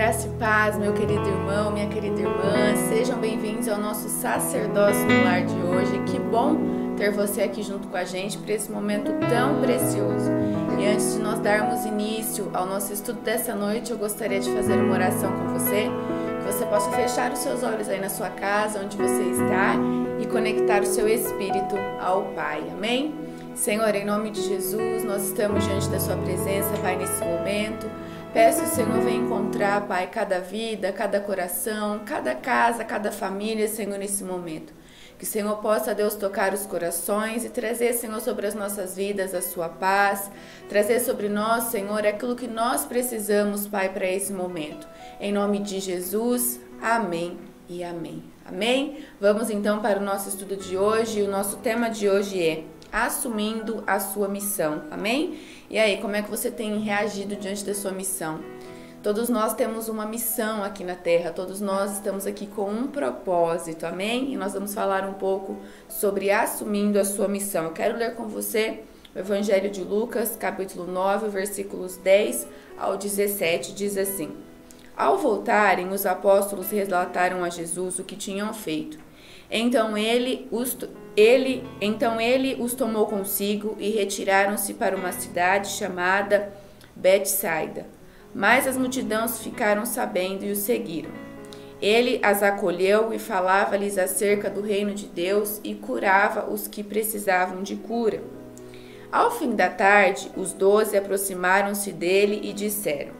Graça e paz, meu querido irmão, minha querida irmã, sejam bem-vindos ao nosso sacerdócio no lar de hoje. Que bom ter você aqui junto com a gente para esse momento tão precioso. E antes de nós darmos início ao nosso estudo dessa noite, eu gostaria de fazer uma oração com você, que você possa fechar os seus olhos aí na sua casa, onde você está, e conectar o seu espírito ao Pai. Amém? Senhor, em nome de Jesus, nós estamos diante da sua presença, Pai, nesse momento. Peço, Senhor, venha encontrar, Pai, cada vida, cada coração, cada casa, cada família, Senhor, nesse momento. Que o Senhor possa, Deus, tocar os corações e trazer, Senhor, sobre as nossas vidas a sua paz, trazer sobre nós, Senhor, aquilo que nós precisamos, Pai, para esse momento. Em nome de Jesus, amém e amém. Amém? Vamos então para o nosso estudo de hoje. O nosso tema de hoje é assumindo a sua missão. Amém? E aí, como é que você tem reagido diante da sua missão? Todos nós temos uma missão aqui na Terra, todos nós estamos aqui com um propósito, amém? E nós vamos falar um pouco sobre assumindo a sua missão. Eu quero ler com você o Evangelho de Lucas, capítulo 9, versículos 10 ao 17, diz assim: Ao voltarem, os apóstolos relataram a Jesus o que tinham feito. Então ele os tomou consigo e retiraram-se para uma cidade chamada Betsaida. Mas as multidões ficaram sabendo e o seguiram. Ele as acolheu e falava-lhes acerca do reino de Deus e curava os que precisavam de cura. Ao fim da tarde, os 12 aproximaram-se dele e disseram: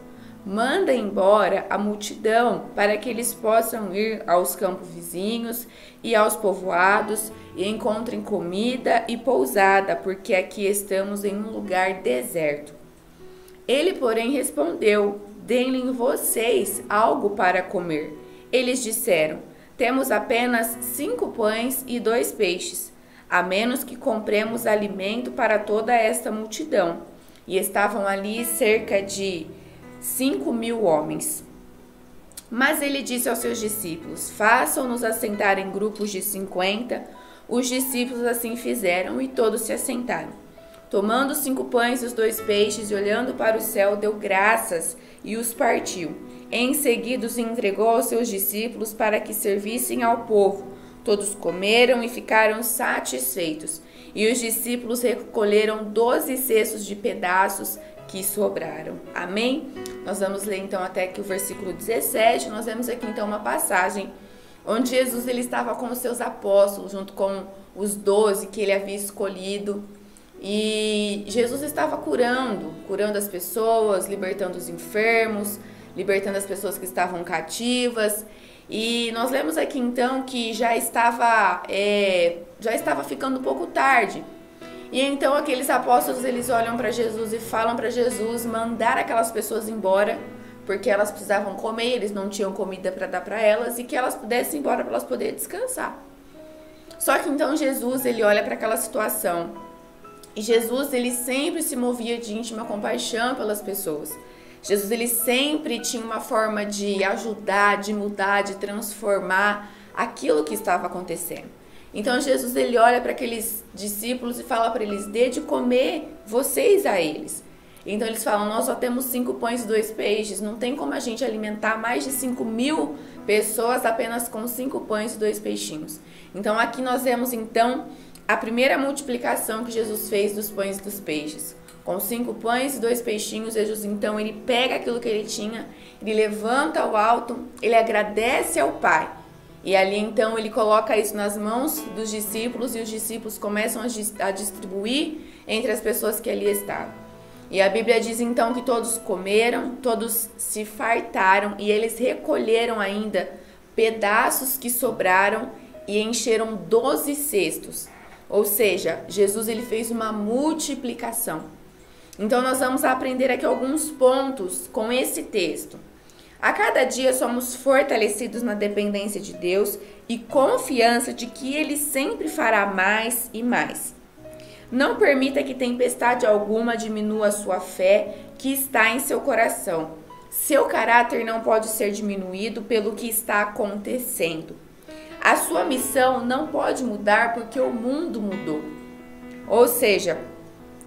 Manda embora a multidão para que eles possam ir aos campos vizinhos e aos povoados e encontrem comida e pousada, porque aqui estamos em um lugar deserto. Ele, porém, respondeu: Deem-lhe vocês algo para comer. Eles disseram: Temos apenas 5 pães e 2 peixes, a menos que compremos alimento para toda esta multidão. E estavam ali cerca de 5.000 homens. Mas ele disse aos seus discípulos: Façam-nos assentar em grupos de 50. Os discípulos assim fizeram e todos se assentaram. Tomando os 5 pães e os 2 peixes e olhando para o céu, deu graças e os partiu. Em seguida os entregou aos seus discípulos para que servissem ao povo. Todos comeram e ficaram satisfeitos. E os discípulos recolheram 12 cestos de pedaços que sobraram. Amém? Nós vamos ler então até aqui o versículo 17. Nós vemos aqui então uma passagem onde Jesus ele estava com os seus apóstolos, junto com os 12 que ele havia escolhido. E Jesus estava curando as pessoas, libertando os enfermos, libertando as pessoas que estavam cativas. E nós lemos aqui então que já estava ficando um pouco tarde. E então aqueles apóstolos, eles olham para Jesus e falam para Jesus mandar aquelas pessoas embora, porque elas precisavam comer, eles não tinham comida para dar para elas, e que elas pudessem ir embora para elas poderem descansar. Só que então Jesus, ele olha para aquela situação, e Jesus, ele sempre se movia de íntima compaixão pelas pessoas. Jesus, ele sempre tinha uma forma de ajudar, de mudar, de transformar aquilo que estava acontecendo. Então Jesus, ele olha para aqueles discípulos e fala para eles: dê de comer vocês a eles. Então eles falam: nós só temos 5 pães e 2 peixes, não tem como a gente alimentar mais de 5.000 pessoas apenas com 5 pães e 2 peixinhos. Então aqui nós vemos então a primeira multiplicação que Jesus fez dos pães e dos peixes. Com 5 pães e 2 peixinhos, Jesus então ele pega aquilo que ele tinha, ele levanta ao alto, ele agradece ao Pai. E ali então ele coloca isso nas mãos dos discípulos e os discípulos começam a distribuir entre as pessoas que ali estavam. E a Bíblia diz então que todos comeram, todos se fartaram e eles recolheram ainda pedaços que sobraram e encheram 12 cestos. Ou seja, Jesus ele fez uma multiplicação. Então nós vamos aprender aqui alguns pontos com esse texto. A cada dia somos fortalecidos na dependência de Deus e confiança de que Ele sempre fará mais e mais. Não permita que tempestade alguma diminua a sua fé que está em seu coração. Seu caráter não pode ser diminuído pelo que está acontecendo. A sua missão não pode mudar porque o mundo mudou. Ou seja,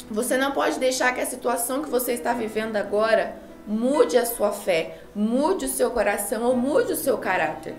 você não pode deixar que a situação que você está vivendo agora mude a sua fé, mude o seu coração ou mude o seu caráter.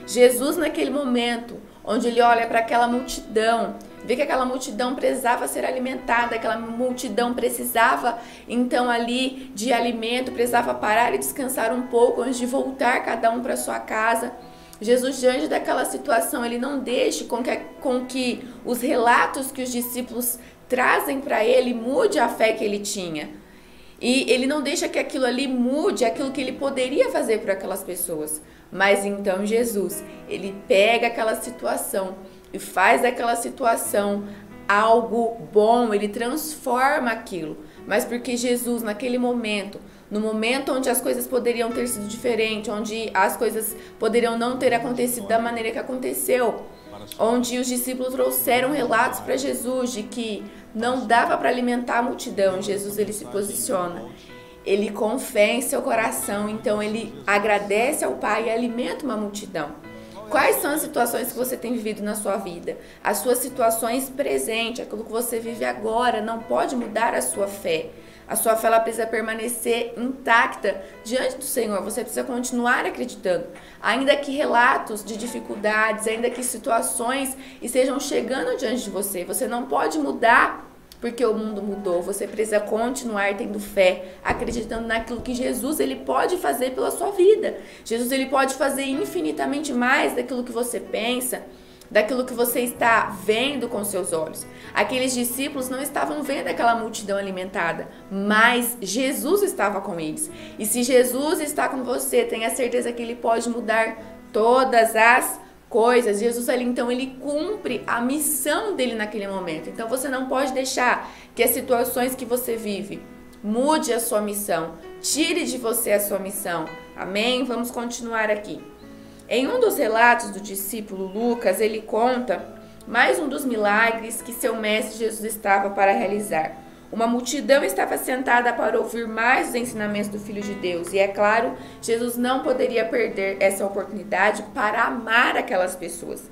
Jesus, naquele momento, onde ele olha para aquela multidão, vê que aquela multidão precisava ser alimentada, aquela multidão precisava, então, ali de alimento, precisava parar e descansar um pouco antes de voltar cada um para sua casa. Jesus, diante daquela situação, ele não deixa com que os relatos que os discípulos trazem para ele mude a fé que ele tinha. E ele não deixa que aquilo ali mude aquilo que ele poderia fazer por aquelas pessoas. Mas então Jesus, ele pega aquela situação e faz daquela situação algo bom, ele transforma aquilo. Mas porque Jesus, naquele momento, no momento onde as coisas poderiam ter sido diferentes, onde as coisas poderiam não ter acontecido da maneira que aconteceu, onde os discípulos trouxeram relatos para Jesus de que não dava para alimentar a multidão, Jesus, ele se posiciona. Ele com fé em seu coração, então ele agradece ao Pai e alimenta uma multidão. Quais são as situações que você tem vivido na sua vida? As suas situações presentes, aquilo que você vive agora, não pode mudar a sua fé. A sua fé ela precisa permanecer intacta diante do Senhor. Você precisa continuar acreditando. Ainda que relatos de dificuldades, ainda que situações estejam chegando diante de você, você não pode mudar porque o mundo mudou. Você precisa continuar tendo fé, acreditando naquilo que Jesus ele pode fazer pela sua vida. Jesus ele pode fazer infinitamente mais daquilo que você pensa, daquilo que você está vendo com seus olhos. Aqueles discípulos não estavam vendo aquela multidão alimentada, mas Jesus estava com eles. E se Jesus está com você, tenha certeza que ele pode mudar todas as coisas. Jesus ali, então, ele cumpre a missão dele naquele momento. Então, você não pode deixar que as situações que você vive mude a sua missão, tire de você a sua missão. Amém? Vamos continuar aqui. Em um dos relatos do discípulo Lucas, ele conta mais um dos milagres que seu mestre Jesus estava para realizar. Uma multidão estava sentada para ouvir mais os ensinamentos do Filho de Deus. E é claro, Jesus não poderia perder essa oportunidade para amar aquelas pessoas.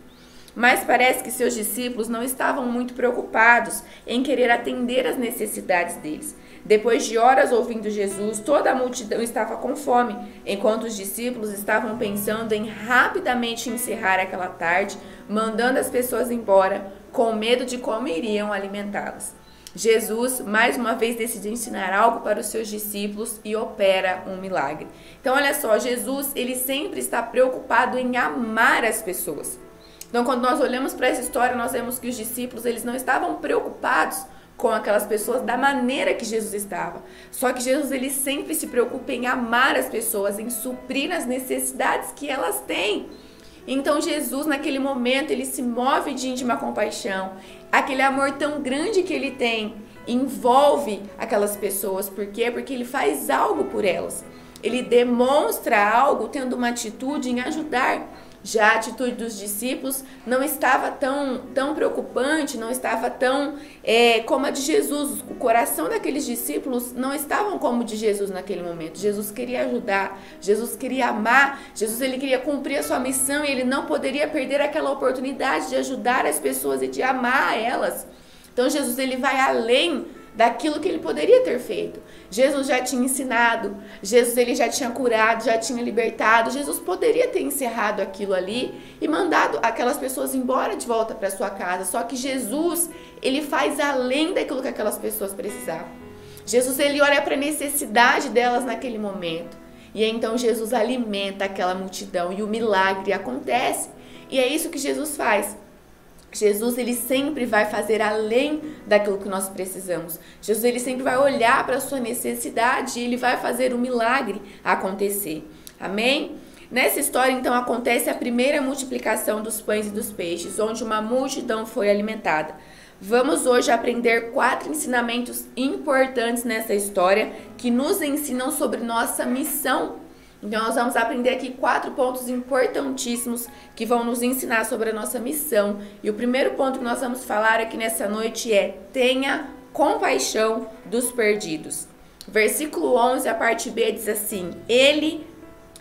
Mas parece que seus discípulos não estavam muito preocupados em querer atender às necessidades deles. Depois de horas ouvindo Jesus, toda a multidão estava com fome, enquanto os discípulos estavam pensando em rapidamente encerrar aquela tarde, mandando as pessoas embora, com medo de como iriam alimentá-las. Jesus, mais uma vez, decide ensinar algo para os seus discípulos e opera um milagre. Então, olha só, Jesus, ele sempre está preocupado em amar as pessoas. Então, quando nós olhamos para essa história, nós vemos que os discípulos, eles não estavam preocupados com aquelas pessoas da maneira que Jesus estava. Só que Jesus, ele sempre se preocupa em amar as pessoas, em suprir as necessidades que elas têm. Então Jesus, naquele momento, ele se move de íntima compaixão. Aquele amor tão grande que ele tem envolve aquelas pessoas. Por quê? Porque ele faz algo por elas. Ele demonstra algo tendo uma atitude em ajudar. Já a atitude dos discípulos não estava tão preocupante, não estava tão como a de Jesus. O coração daqueles discípulos não estavam como o de Jesus naquele momento. Jesus queria ajudar, Jesus queria amar, Jesus ele queria cumprir a sua missão e ele não poderia perder aquela oportunidade de ajudar as pessoas e de amar elas. Então Jesus ele vai além daquilo que ele poderia ter feito. Jesus já tinha ensinado, Jesus ele já tinha curado, já tinha libertado. Jesus poderia ter encerrado aquilo ali e mandado aquelas pessoas embora de volta para sua casa. Só que Jesus, ele faz além daquilo que aquelas pessoas precisavam. Jesus ele olha para a necessidade delas naquele momento. E então Jesus alimenta aquela multidão e o milagre acontece. E é isso que Jesus faz. Jesus, ele sempre vai fazer além daquilo que nós precisamos. Jesus, ele sempre vai olhar para a sua necessidade e ele vai fazer o milagre acontecer. Amém? Nessa história, então, acontece a primeira multiplicação dos pães e dos peixes, onde uma multidão foi alimentada. Vamos hoje aprender 4 ensinamentos importantes nessa história que nos ensinam sobre nossa missão. Então, nós vamos aprender aqui 4 pontos importantíssimos que vão nos ensinar sobre a nossa missão. E o primeiro ponto que nós vamos falar aqui nessa noite é: tenha compaixão dos perdidos. Versículo 11, a parte B, diz assim: Ele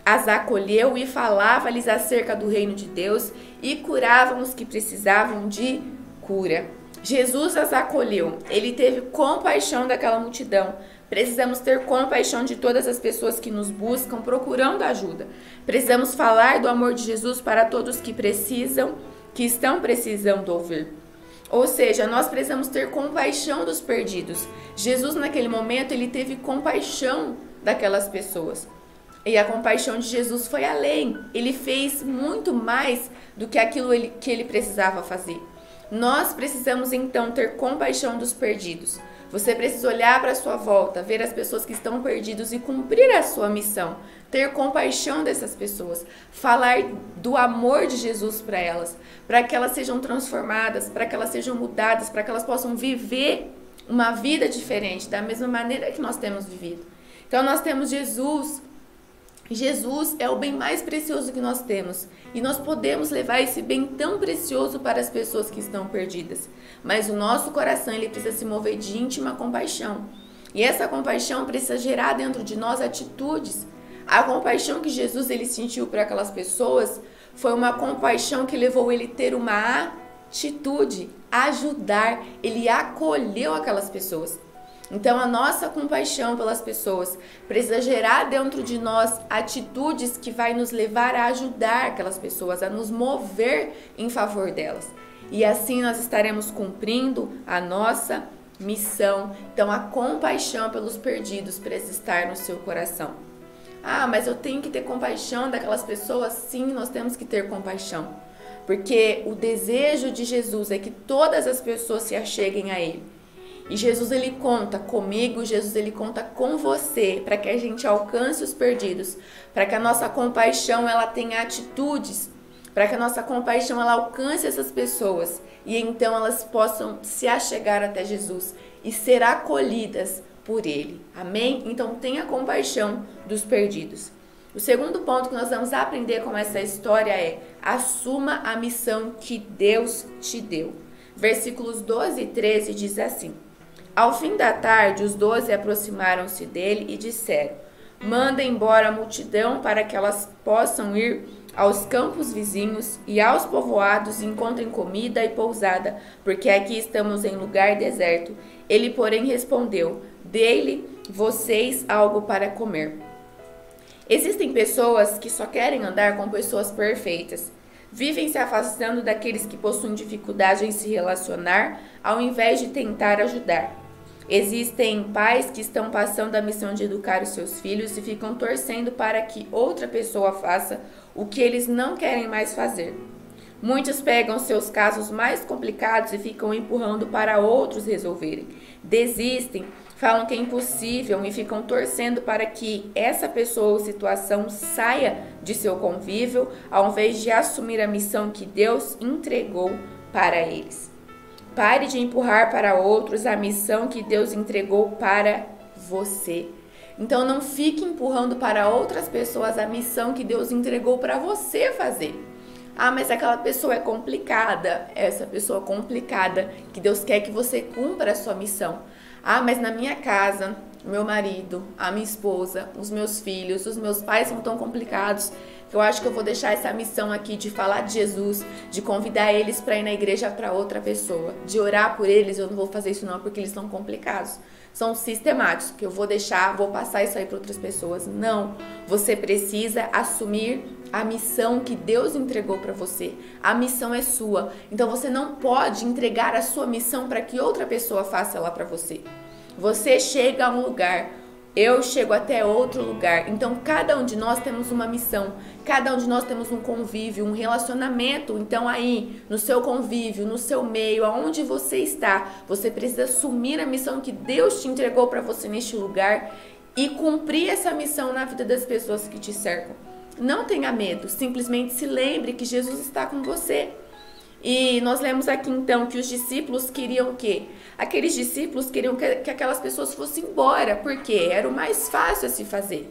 as acolheu e falava-lhes acerca do reino de Deus e curavam os que precisavam de cura. Jesus as acolheu, ele teve compaixão daquela multidão, Precisamos ter compaixão de todas as pessoas que nos buscam procurando ajuda. Precisamos falar do amor de Jesus para todos que precisam, que estão precisando ouvir. Ou seja, nós precisamos ter compaixão dos perdidos. Jesus, naquele momento, ele teve compaixão daquelas pessoas. E a compaixão de Jesus foi além. Ele fez muito mais do que aquilo que ele precisava fazer. Nós precisamos, então, ter compaixão dos perdidos. Você precisa olhar para a sua volta, ver as pessoas que estão perdidas e cumprir a sua missão. Ter compaixão dessas pessoas. Falar do amor de Jesus para elas. Para que elas sejam transformadas, para que elas sejam mudadas, para que elas possam viver uma vida diferente, da mesma maneira que nós temos vivido. Então nós temos Jesus. Jesus é o bem mais precioso que nós temos. E nós podemos levar esse bem tão precioso para as pessoas que estão perdidas. Mas o nosso coração, ele precisa se mover de íntima compaixão. E essa compaixão precisa gerar dentro de nós atitudes. A compaixão que Jesus ele sentiu por aquelas pessoas foi uma compaixão que levou ele a ter uma atitude, ajudar. Ele acolheu aquelas pessoas. Então a nossa compaixão pelas pessoas precisa gerar dentro de nós atitudes que vai nos levar a ajudar aquelas pessoas, a nos mover em favor delas. E assim nós estaremos cumprindo a nossa missão. Então a compaixão pelos perdidos precisa estar no seu coração. Ah, mas eu tenho que ter compaixão daquelas pessoas? Sim, nós temos que ter compaixão. Porque o desejo de Jesus é que todas as pessoas se acheguem a Ele. E Jesus ele conta comigo, Jesus ele conta com você, para que a gente alcance os perdidos, para que a nossa compaixão ela tenha atitudes, para que a nossa compaixão ela alcance essas pessoas e então elas possam se achegar até Jesus e ser acolhidas por Ele. Amém? Então tenha compaixão dos perdidos. O segundo ponto que nós vamos aprender com essa história é: assuma a missão que Deus te deu. Versículos 12 e 13 diz assim: Ao fim da tarde, os 12 aproximaram-se dele e disseram: Manda embora a multidão para que elas possam ir aos campos vizinhos e aos povoados e encontrem comida e pousada, porque aqui estamos em lugar deserto. Ele, porém, respondeu: Dê-lhe vocês algo para comer. Existem pessoas que só querem andar com pessoas perfeitas. Vivem se afastando daqueles que possuem dificuldade em se relacionar, ao invés de tentar ajudar. Existem pais que estão passando a missão de educar os seus filhos e ficam torcendo para que outra pessoa faça o que eles não querem mais fazer. Muitos pegam seus casos mais complicados e ficam empurrando para outros resolverem. Desistem, falam que é impossível e ficam torcendo para que essa pessoa ou situação saia de seu convívio, ao invés de assumir a missão que Deus entregou para eles. Pare de empurrar para outros a missão que Deus entregou para você. Então não fique empurrando para outras pessoas a missão que Deus entregou para você fazer. Ah, mas aquela pessoa é complicada. Essa pessoa complicada que Deus quer que você cumpra a sua missão. Ah, mas na minha casa, meu marido, a minha esposa, os meus filhos, os meus pais são tão complicados que eu acho que eu vou deixar essa missão aqui de falar de Jesus, de convidar eles para ir na igreja para outra pessoa, de orar por eles. Eu não vou fazer isso não porque eles são complicados. São sistemáticos, que eu vou deixar, vou passar isso aí para outras pessoas. Não, você precisa assumir a missão que Deus entregou para você. A missão é sua. Então você não pode entregar a sua missão para que outra pessoa faça ela para você. Você chega a um lugar, eu chego até outro lugar. Então cada um de nós temos uma missão. Cada um de nós temos um convívio, um relacionamento. Então aí, no seu convívio, no seu meio, aonde você está, você precisa assumir a missão que Deus te entregou para você neste lugar e cumprir essa missão na vida das pessoas que te cercam. Não tenha medo, simplesmente se lembre que Jesus está com você. E nós lemos aqui então que os discípulos queriam o quê? Aqueles discípulos queriam que aquelas pessoas fossem embora, porque era o mais fácil a se fazer.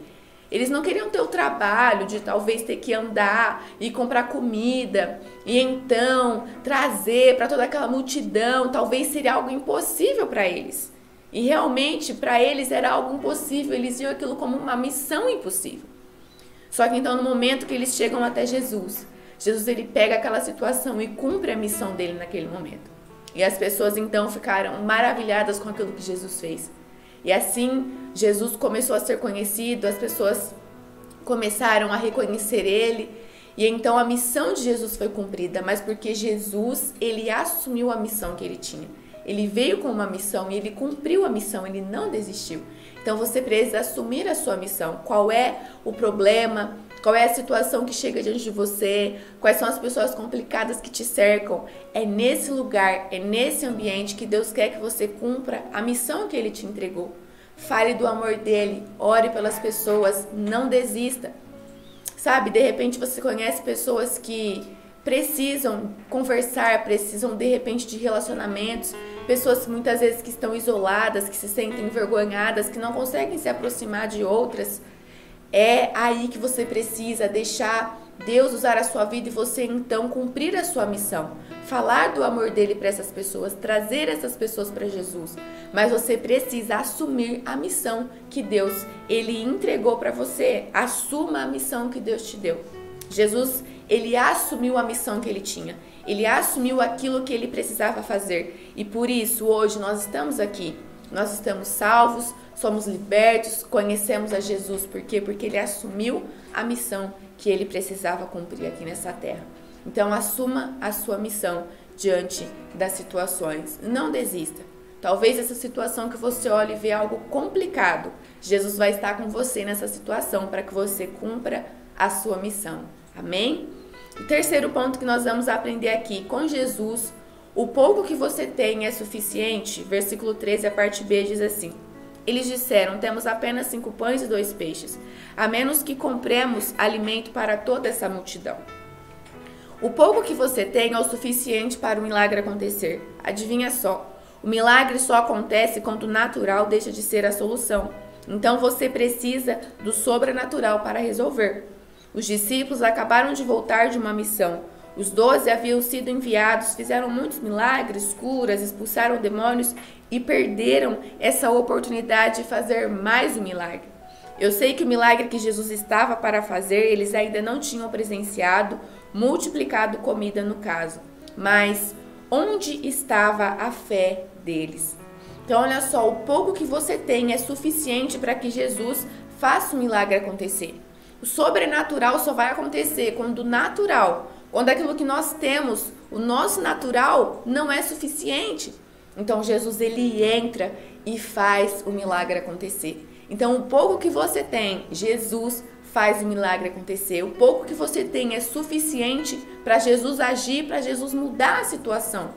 Eles não queriam ter o trabalho de talvez ter que andar e comprar comida e então trazer para toda aquela multidão. Talvez seria algo impossível para eles. E realmente para eles era algo impossível, eles viam aquilo como uma missão impossível. Só que então no momento que eles chegam até Jesus, Jesus ele pega aquela situação e cumpre a missão dele naquele momento. E as pessoas então ficaram maravilhadas com aquilo que Jesus fez. E assim Jesus começou a ser conhecido, as pessoas começaram a reconhecer ele. E então a missão de Jesus foi cumprida, mas porque Jesus, ele assumiu a missão que ele tinha. Ele veio com uma missão e ele cumpriu a missão, ele não desistiu. Então você precisa assumir a sua missão. Qual é o problema? Qual é a situação que chega diante de você? Quais são as pessoas complicadas que te cercam? É nesse lugar, é nesse ambiente que Deus quer que você cumpra a missão que ele te entregou. Fale do amor dele, ore pelas pessoas, não desista. Sabe, de repente você conhece pessoas que precisam conversar, precisam de repente de relacionamentos, pessoas muitas vezes que estão isoladas, que se sentem envergonhadas, que não conseguem se aproximar de outras. É aí que você precisa deixar Deus usar a sua vida e você então cumprir a sua missão. Falar do amor dele para essas pessoas, trazer essas pessoas para Jesus. Mas você precisa assumir a missão que Deus ele entregou para você. Assuma a missão que Deus te deu. Jesus, ele assumiu a missão que ele tinha. Ele assumiu aquilo que ele precisava fazer. E por isso hoje nós estamos aqui. Nós estamos salvos, somos libertos, conhecemos a Jesus. Por quê? Porque ele assumiu a missão que ele precisava cumprir aqui nessa terra. Então assuma a sua missão diante das situações. Não desista. Talvez essa situação que você olhe e vê algo complicado, Jesus vai estar com você nessa situação para que você cumpra a sua missão. Amém? O terceiro ponto que nós vamos aprender aqui, com Jesus, o pouco que você tem é suficiente. Versículo 13, a parte B diz assim: eles disseram, temos apenas 5 pães e 2 peixes, a menos que compremos alimento para toda essa multidão. O pouco que você tem é o suficiente para o milagre acontecer. Adivinha só, o milagre só acontece quando o natural deixa de ser a solução. Então você precisa do sobrenatural para resolver. Os discípulos acabaram de voltar de uma missão. Os 12 haviam sido enviados, fizeram muitos milagres, curas, expulsaram demônios e perderam essa oportunidade de fazer mais um milagre. Eu sei que o milagre que Jesus estava para fazer, eles ainda não tinham presenciado, multiplicado comida no caso. Mas onde estava a fé deles? Então olha só, o pouco que você tem é suficiente para que Jesus faça o milagre acontecer. O sobrenatural só vai acontecer quando o natural, quando aquilo que nós temos, o nosso natural, não é suficiente. Então Jesus ele entra e faz o milagre acontecer. Então o pouco que você tem, Jesus faz o milagre acontecer. O pouco que você tem é suficiente para Jesus agir, para Jesus mudar a situação.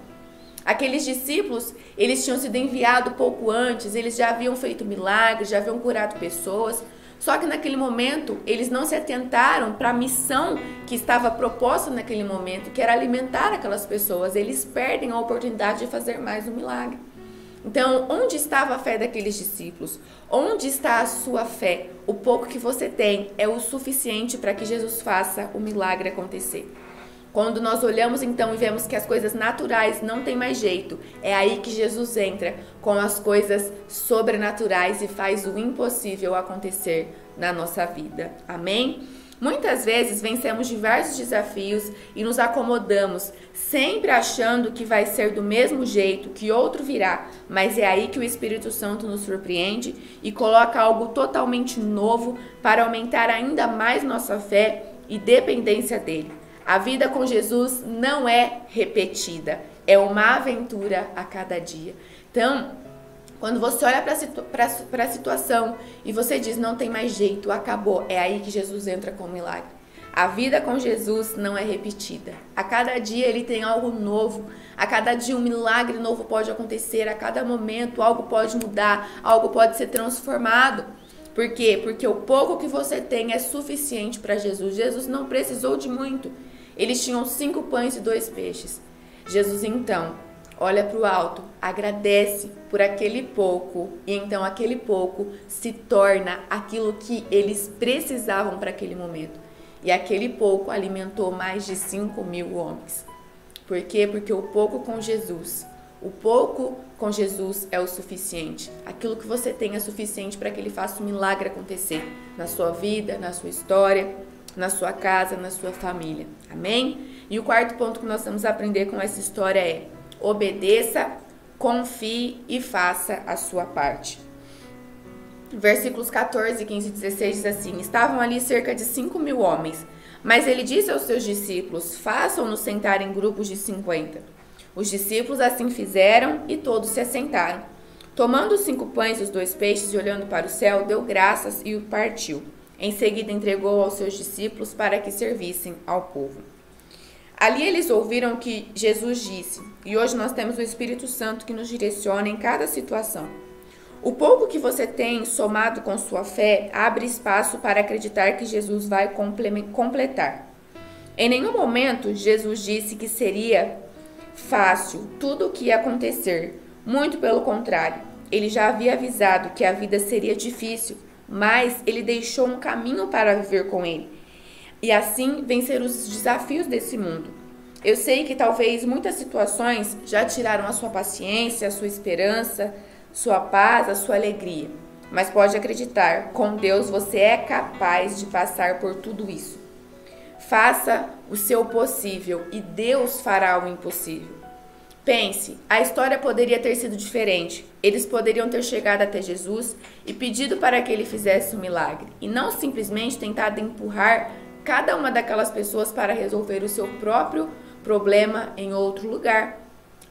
Aqueles discípulos, eles tinham sido enviados pouco antes, eles já haviam feito milagres, já haviam curado pessoas. Só que naquele momento, eles não se atentaram para a missão que estava proposta naquele momento, que era alimentar aquelas pessoas. Eles perdem a oportunidade de fazer mais um milagre. Então, onde estava a fé daqueles discípulos? Onde está a sua fé? O pouco que você tem é o suficiente para que Jesus faça o milagre acontecer. Quando nós olhamos então e vemos que as coisas naturais não tem mais jeito, é aí que Jesus entra com as coisas sobrenaturais e faz o impossível acontecer na nossa vida. Amém? Muitas vezes vencemos diversos desafios e nos acomodamos, sempre achando que vai ser do mesmo jeito, que outro virá, mas é aí que o Espírito Santo nos surpreende e coloca algo totalmente novo para aumentar ainda mais nossa fé e dependência dele. A vida com Jesus não é repetida, é uma aventura a cada dia. Então, quando você olha para a situação e você diz, não tem mais jeito, acabou, é aí que Jesus entra com o milagre. A vida com Jesus não é repetida. A cada dia ele tem algo novo, a cada dia um milagre novo pode acontecer, a cada momento algo pode mudar, algo pode ser transformado. Por quê? Porque o pouco que você tem é suficiente para Jesus. Jesus não precisou de muito. Eles tinham 5 pães e 2 peixes. Jesus então olha para o alto, agradece por aquele pouco e então aquele pouco se torna aquilo que eles precisavam para aquele momento. E aquele pouco alimentou mais de 5.000 homens. Por quê? Porque o pouco com Jesus é o suficiente. Aquilo que você tem é suficiente para que ele faça um milagre acontecer na sua vida, na sua história, na sua casa, na sua família. Amém? E o quarto ponto que nós vamos aprender com essa história é: obedeça, confie e faça a sua parte. Versículos 14, 15 e 16 diz assim: estavam ali cerca de 5.000 homens, mas ele disse aos seus discípulos: façam-nos sentar em grupos de 50. Os discípulos assim fizeram e todos se assentaram. Tomando os 5 pães e os 2 peixes e olhando para o céu, deu graças e o partiu. Em seguida entregou aos seus discípulos para que servissem ao povo. Ali eles ouviram o que Jesus disse, e hoje nós temos o Espírito Santo que nos direciona em cada situação. O pouco que você tem, somado com sua fé, abre espaço para acreditar que Jesus vai completar. Em nenhum momento Jesus disse que seria fácil tudo o que ia acontecer. Muito pelo contrário, ele já havia avisado que a vida seria difícil, mas ele deixou um caminho para viver com ele e assim vencer os desafios desse mundo. Eu sei que talvez muitas situações já tiraram a sua paciência, a sua esperança, sua paz, a sua alegria. Mas pode acreditar, com Deus você é capaz de passar por tudo isso. Faça o seu possível e Deus fará o impossível. Pense, a história poderia ter sido diferente. Eles poderiam ter chegado até Jesus e pedido para que ele fizesse um milagre, e não simplesmente tentado empurrar cada uma daquelas pessoas para resolver o seu próprio problema em outro lugar.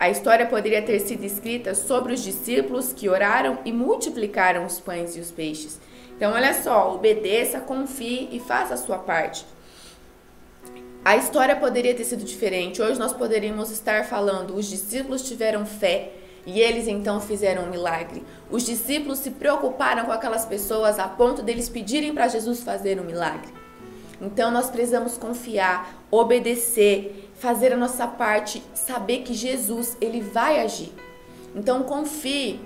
A história poderia ter sido escrita sobre os discípulos que oraram e multiplicaram os pães e os peixes. Então, olha só, obedeça, confie e faça a sua parte. A história poderia ter sido diferente. Hoje nós poderíamos estar falando, os discípulos tiveram fé e eles então fizeram um milagre. Os discípulos se preocuparam com aquelas pessoas a ponto deles pedirem para Jesus fazer um milagre. Então nós precisamos confiar, obedecer, fazer a nossa parte, saber que Jesus, ele vai agir. Então confie,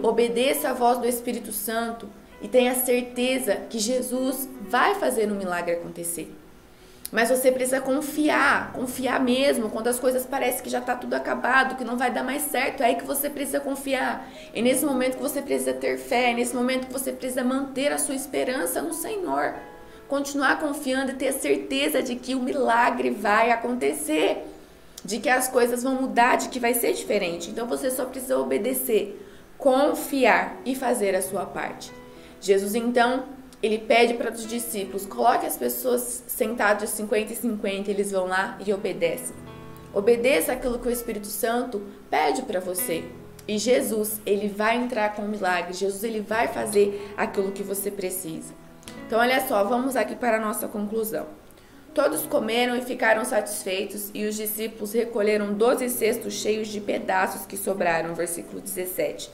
obedeça a voz do Espírito Santo e tenha certeza que Jesus vai fazer um milagre acontecer. Mas você precisa confiar mesmo, quando as coisas parecem que já está tudo acabado, que não vai dar mais certo, é aí que você precisa confiar. É nesse momento que você precisa ter fé, é nesse momento que você precisa manter a sua esperança no Senhor. Continuar confiando e ter certeza de que o milagre vai acontecer, de que as coisas vão mudar, de que vai ser diferente. Então você só precisa obedecer, confiar e fazer a sua parte. Jesus então, ele pede para os discípulos, coloque as pessoas sentadas de 50 e 50, eles vão lá e obedecem. Obedeça aquilo que o Espírito Santo pede para você. E Jesus, ele vai entrar com o milagre, Jesus, ele vai fazer aquilo que você precisa. Então, olha só, vamos aqui para a nossa conclusão. Todos comeram e ficaram satisfeitos, e os discípulos recolheram 12 cestos cheios de pedaços que sobraram, versículo 17.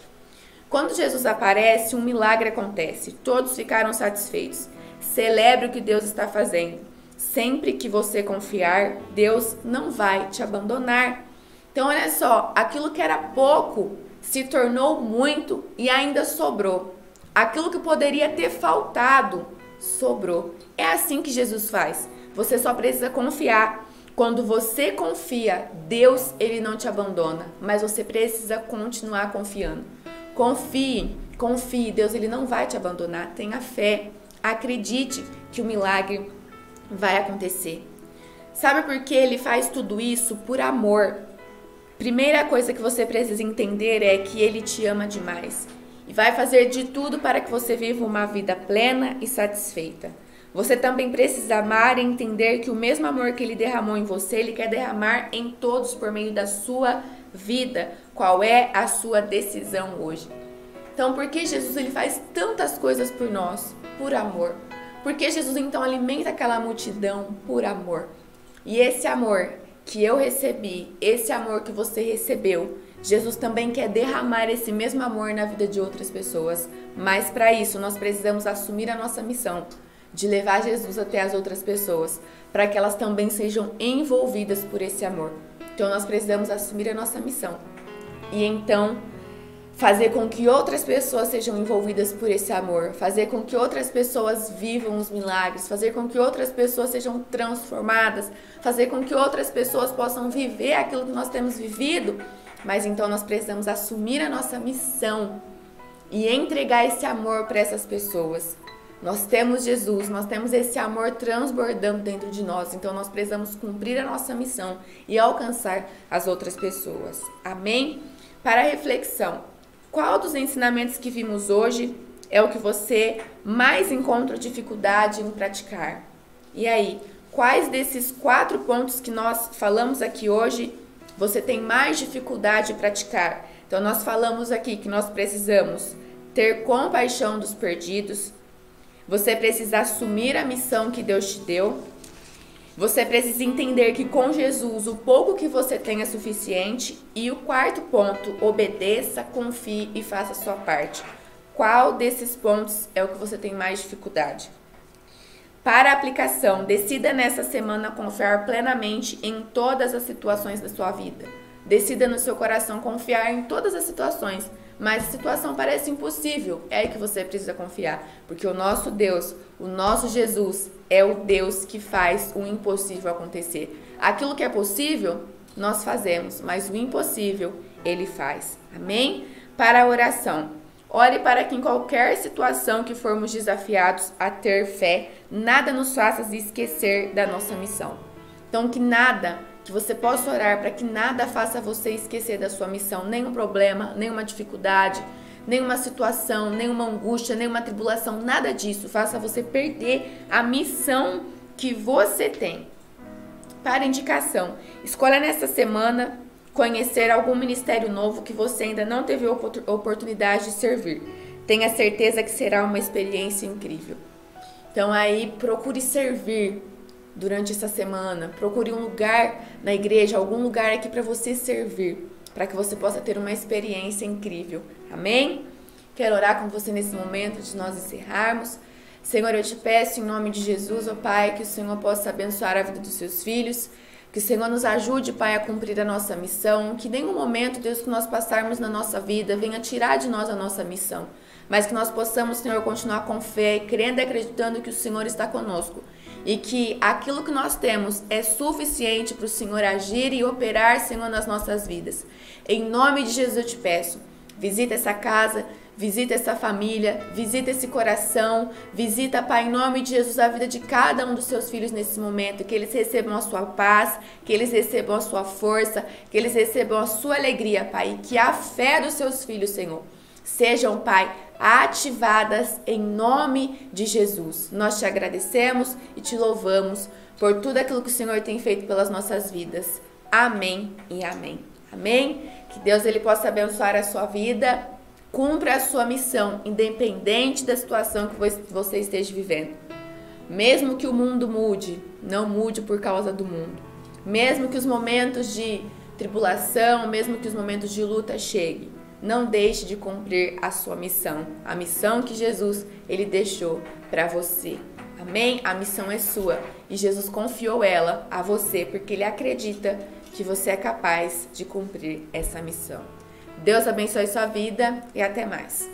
Quando Jesus aparece, um milagre acontece. Todos ficaram satisfeitos. Celebre o que Deus está fazendo. Sempre que você confiar, Deus não vai te abandonar. Então, olha só, aquilo que era pouco se tornou muito e ainda sobrou. Aquilo que poderia ter faltado, sobrou. É assim que Jesus faz. Você só precisa confiar. Quando você confia, Deus, ele não te abandona, mas você precisa continuar confiando. Confie, Deus, ele não vai te abandonar. Tenha fé, acredite que o milagre vai acontecer. Sabe por que ele faz tudo isso? Por amor. Primeira coisa que você precisa entender é que ele te ama demais e vai fazer de tudo para que você viva uma vida plena e satisfeita. Você também precisa amar e entender que o mesmo amor que ele derramou em você, ele quer derramar em todos por meio da sua vida. Qual é a sua decisão hoje? Então, por que Jesus ele faz tantas coisas por nós? Por amor. Por que Jesus então alimenta aquela multidão? Por amor. E esse amor que eu recebi, esse amor que você recebeu, Jesus também quer derramar esse mesmo amor na vida de outras pessoas. Mas para isso nós precisamos assumir a nossa missão de levar Jesus até as outras pessoas, para que elas também sejam envolvidas por esse amor. Então nós precisamos assumir a nossa missão e então fazer com que outras pessoas sejam envolvidas por esse amor, fazer com que outras pessoas vivam os milagres, fazer com que outras pessoas sejam transformadas, fazer com que outras pessoas possam viver aquilo que nós temos vivido. Mas então nós precisamos assumir a nossa missão e entregar esse amor para essas pessoas. Nós temos Jesus, nós temos esse amor transbordando dentro de nós, então nós precisamos cumprir a nossa missão e alcançar as outras pessoas. Amém? Para a reflexão, qual dos ensinamentos que vimos hoje é o que você mais encontra dificuldade em praticar? E aí, quais desses 4 pontos que nós falamos aqui hoje você tem mais dificuldade em praticar? Então, nós falamos aqui que nós precisamos ter compaixão dos perdidos, você precisa assumir a missão que Deus te deu, você precisa entender que com Jesus o pouco que você tem é suficiente, e o 4º ponto, obedeça, confie e faça a sua parte. Qual desses pontos é o que você tem mais dificuldade? Para a aplicação, decida nessa semana confiar plenamente em todas as situações da sua vida. Decida no seu coração confiar em todas as situações, mas a situação parece impossível, é aí que você precisa confiar, porque o nosso Deus, o nosso Jesus, é o Deus que faz o impossível acontecer. Aquilo que é possível, nós fazemos, mas o impossível, Ele faz. Amém? Para a oração, ore para que em qualquer situação que formos desafiados a ter fé, nada nos faça esquecer da nossa missão. Então, que você possa orar para que nada faça você esquecer da sua missão, nenhum problema, nenhuma dificuldade, nenhuma situação, nenhuma angústia, nenhuma tribulação, nada disso faça você perder a missão que você tem. Para indicação, escolha nessa semana conhecer algum ministério novo que você ainda não teve oportunidade de servir. Tenha certeza que será uma experiência incrível. Então aí, procure servir durante essa semana, procure um lugar na igreja, algum lugar aqui para você servir, para que você possa ter uma experiência incrível. Amém? Quero orar com você nesse momento de nós encerrarmos. Senhor, eu te peço em nome de Jesus, ó Pai, que o Senhor possa abençoar a vida dos seus filhos, que o Senhor nos ajude, Pai, a cumprir a nossa missão, que em nenhum momento, Deus, que nós passarmos na nossa vida venha tirar de nós a nossa missão, mas que nós possamos, Senhor, continuar com fé, crendo e acreditando que o Senhor está conosco e que aquilo que nós temos é suficiente para o Senhor agir e operar, Senhor, nas nossas vidas. Em nome de Jesus eu te peço, visita essa casa, visita essa família, visita esse coração, visita, Pai, em nome de Jesus, a vida de cada um dos seus filhos nesse momento, que eles recebam a sua paz, que eles recebam a sua força, que eles recebam a sua alegria, Pai, e que a fé dos seus filhos, Senhor, sejam, Pai, ativadas em nome de Jesus. Nós te agradecemos e te louvamos por tudo aquilo que o Senhor tem feito pelas nossas vidas. Amém e amém. Amém? Que Deus ele possa abençoar a sua vida, cumpra a sua missão, independente da situação que você esteja vivendo. Mesmo que o mundo mude, não mude por causa do mundo. Mesmo que os momentos de tribulação, mesmo que os momentos de luta cheguem, não deixe de cumprir a sua missão, a missão que Jesus ele deixou para você. Amém? A missão é sua e Jesus confiou ela a você porque ele acredita que você é capaz de cumprir essa missão. Deus abençoe sua vida e até mais.